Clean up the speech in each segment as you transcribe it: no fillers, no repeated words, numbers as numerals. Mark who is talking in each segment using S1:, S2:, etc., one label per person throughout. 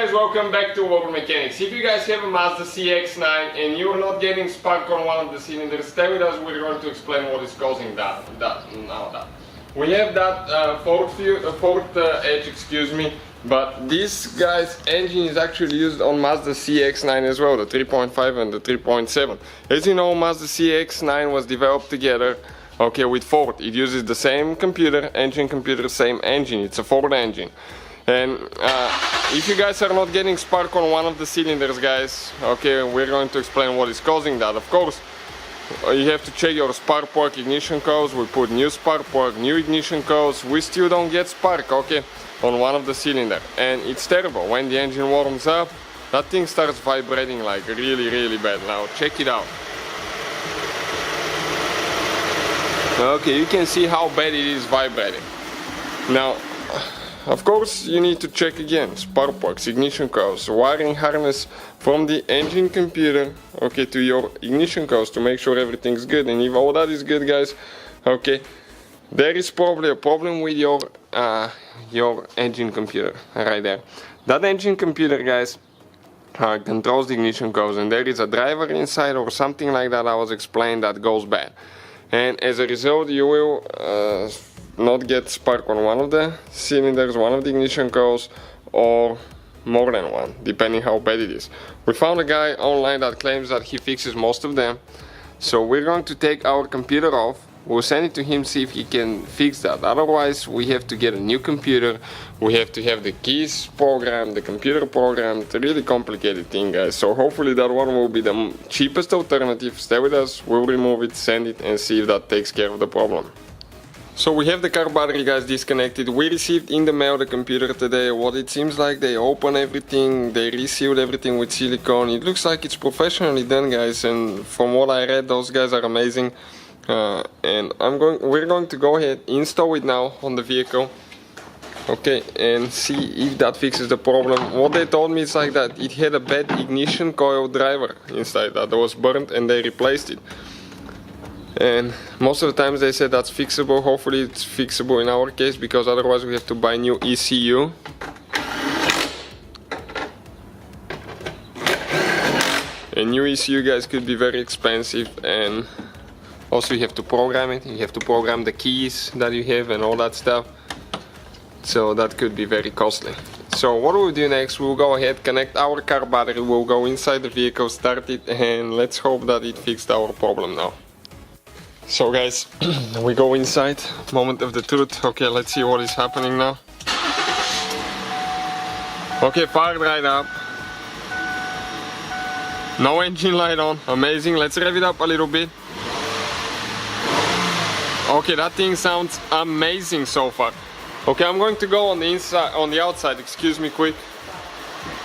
S1: guys, welcome back to Auto Mechanics. If you guys have a Mazda CX-9 and you're not getting spark on one of the cylinders, stay with us, we're going to explain what is causing that. We have that Ford Edge, excuse me, but this guy's engine is actually used on Mazda CX-9 as well, the 3.5 and the 3.7. As you know, Mazda CX-9 was developed together, okay, with Ford. It uses the same computer, same engine. It's a Ford engine. And if you guys are not getting spark on one of the cylinders, guys, okay, we're going to explain what is causing that. Of course, you have to check your spark plug ignition coils. We put new spark plug, new ignition coils. We still don't get spark, okay, on one of the cylinder. And it's terrible. When the engine warms up, that thing starts vibrating like really bad. Now check it out. Okay, you can see how bad it is vibrating. Now, of course, you need to check again spark plugs, ignition coils, wiring harness from the engine computer, okay, to your ignition coils to make sure everything's good. And if all that is good, guys, okay, there is probably a problem with your engine computer right there. That engine computer, guys, controls the ignition coils, and there is a driver inside or something like that I was explained that goes bad. And as a result, you will not get spark on one of the cylinders, one of the ignition coils, or more than one, depending how bad it is. We found a guy online that claims that he fixes most of them, so we're going to take our computer off. We'll send it to him, see if he can fix that. Otherwise, we have to get a new computer. We have to have the keys programmed, the computer programmed. It's a really complicated thing, guys. So hopefully that one will be the cheapest alternative. Stay with us, we'll remove it, send it, and see if that takes care of the problem. So we have the car battery, guys, disconnected. We received in the mail the computer today. What it seems like, they open everything, they resealed everything with silicone. It looks like it's professionally done, guys, and from what I read, those guys are amazing. And we're going to go ahead, install it now on the vehicle, okay, and see if that fixes the problem. What they told me is like that it had a bad ignition coil driver inside that was burnt, and they replaced it. And most of the times they said that's fixable. Hopefully it's fixable in our case, because otherwise we have to buy new ECU. And new ECU, guys, could be very expensive, and also you have to program it. You have to program the keys that you have and all that stuff. So that could be very costly. So what we'll do next, we'll go ahead, connect our car battery, we'll go inside the vehicle, start it, and let's hope that it fixed our problem now. So guys, we go inside, moment of the truth. Okay, let's see what is happening now. Okay, fired right up. No engine light on, amazing. Let's rev it up a little bit. Okay, that thing sounds amazing so far. Okay, I'm going to go on the inside, on the outside, excuse me, quick.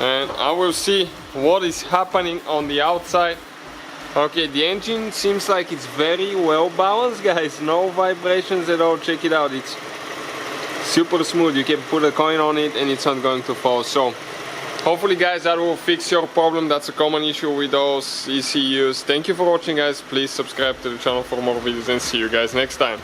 S1: And I will see what is happening on the outside. Okay, the engine seems like it's very well balanced, guys. No vibrations at all. Check it out. It's super smooth. You can put a coin on it and it's not going to fall. So hopefully, guys, that will fix your problem. That's a common issue with those ECUs. Thank you for watching, guys. Please subscribe to the channel for more videos, and see you guys next time.